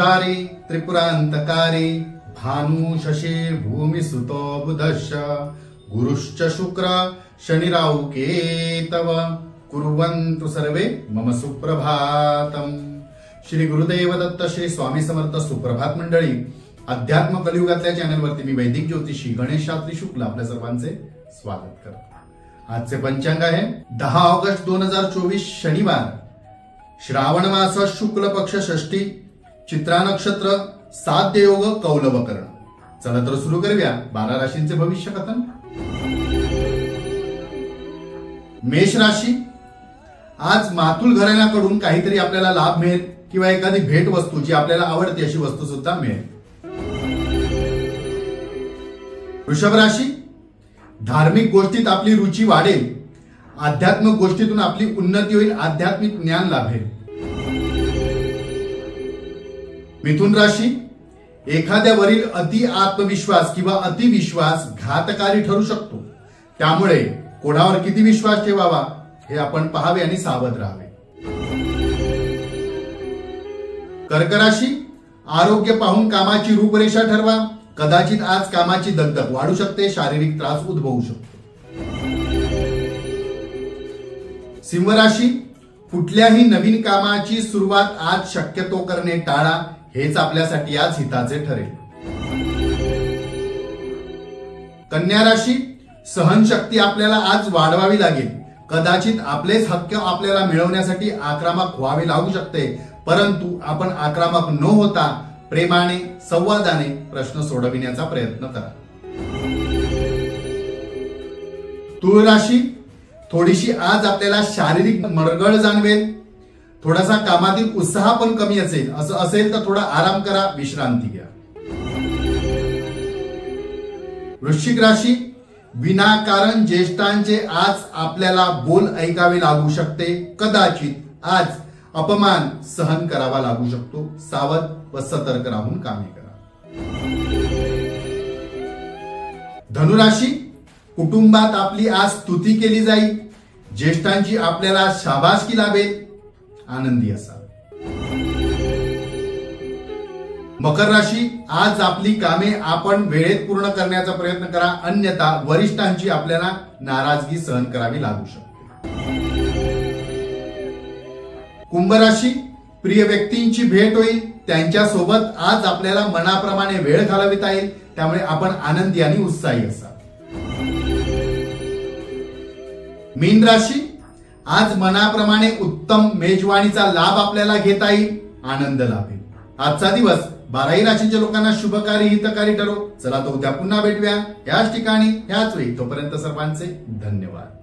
मुरारी त्रिपुरांतकारी भानु शशि भूमि सुतो बुधश्च गुरुश्च शुक्र शनिराहु केतव कुर्वन्तु सर्वे मम सुप्रभातम। श्री गुरुदेव दत्त श्री स्वामी समर्थ। सुप्रभात मंडळी, अध्यात्म कलियुगातल्या चॅनलवरती मी वैदिक ज्योतिषी गणेश शास्त्री शुक्ल आपल्या सर्वांचे स्वागत करतो। आजचे पंचांग आहे 10 ऑगस्ट 2024 शनिवार, श्रावण मास शुक्ल पक्ष षष्ठी, चित्रा नक्षत्र, साध्य योग, कौलव कर्ण। चला तर सुरू करूया 12 राशींचे भविष्य कथन। मेष राशी, आज मातुल घराण्याकडून काहीतरी आपल्याला लाभ मिळेल किंवा एखादी भेट वस्तू जी आपल्याला आवडते अशी वस्तू सुद्धा मिळेल। वृषभ राशी, धार्मिक गोष्टीत आपली रुची वाढेल, आध्यात्मिक गोष्टीतून आपली उन्नती होईल, आध्यात्मिक ज्ञान लाभेल। मिथुन राशी, एखाद्यावरील अति आत्मविश्वास किंवा अतिविश्वास घातकारी ठरू शकतो, त्यामुळे कोणावर किती विश्वास ठेवावा हे आपण पाहावे आणि सावध राहावे। कर्क राशी, आरोग्य पाहून कामाची रूपरेषा ठरवा, कदाचित आज कामाची दगदग वाढू शकते, शारीरिक त्रास उद्भवू शकतो। सिंह राशी, कुठल्याही नवीन कामाची सुरुवात आज शक्यतो करणे टाळा, हेच आपल्यासाठी आज हिताचे ठरेल। कन्या राशी, सहनशक्ती आपल्याला आज वाढवावी लागेल, कदाचित आपलेच हक्क आपल्याला मिळवण्यासाठी आक्रमक व्हावे लागू शकते, परंतु आपण आक्रमक न होता प्रेमाने संवादाने प्रश्न सोडविण्याचा प्रयत्न करा। तुळ राशी, थोडीशी आज आपल्याला शारीरिक मरगळ जाणवेल, थोडासा कामातील उत्साह पण कमी असेल, असं असेल तर थोडा आराम करा, विश्रांती घ्या। वृश्चिक राशी, विनाकारण ज्येष्ठांचे आज आपल्याला बोल ऐकावे लागू शकते, कदाचित आज अपमान सहन करावा लागू शकतो, सावध व सतर्क राहून कामे करा। धनुराशी, कुटुंबात आपली आज स्तुती केली जाईल, ज्येष्ठांची आपल्याला शाबासकी लाभेल, आनंदी असाल। मकर राशी, आज आपली कामे आपण वेळेत पूर्ण करण्याचा प्रयत्न करा, अन्यथा वरिष्ठांची आपल्याला नाराजगी सहन करावी लागू शकते। कुंभ राशी, प्रिय व्यक्तींची भेट होईल, त्यांच्या सोबत आज आपल्याला मनाप्रमाणे वेळ घालविता येईल, त्यामुळे आपण आनंदी आणि उत्साही असाल। मीन राशी, आज मनाप्रमाणे उत्तम मेजवानीचा लाभ आपल्याला घेता येईल, आनंद लाभेल। आजचा दिवस 12 राशीच्या लोकांना शुभकारी हितकारी ठरो। चला तर उद्या पुन्हा भेटूया याच ठिकाणी याच वेळी, तोपर्यंत सर्वांचे धन्यवाद।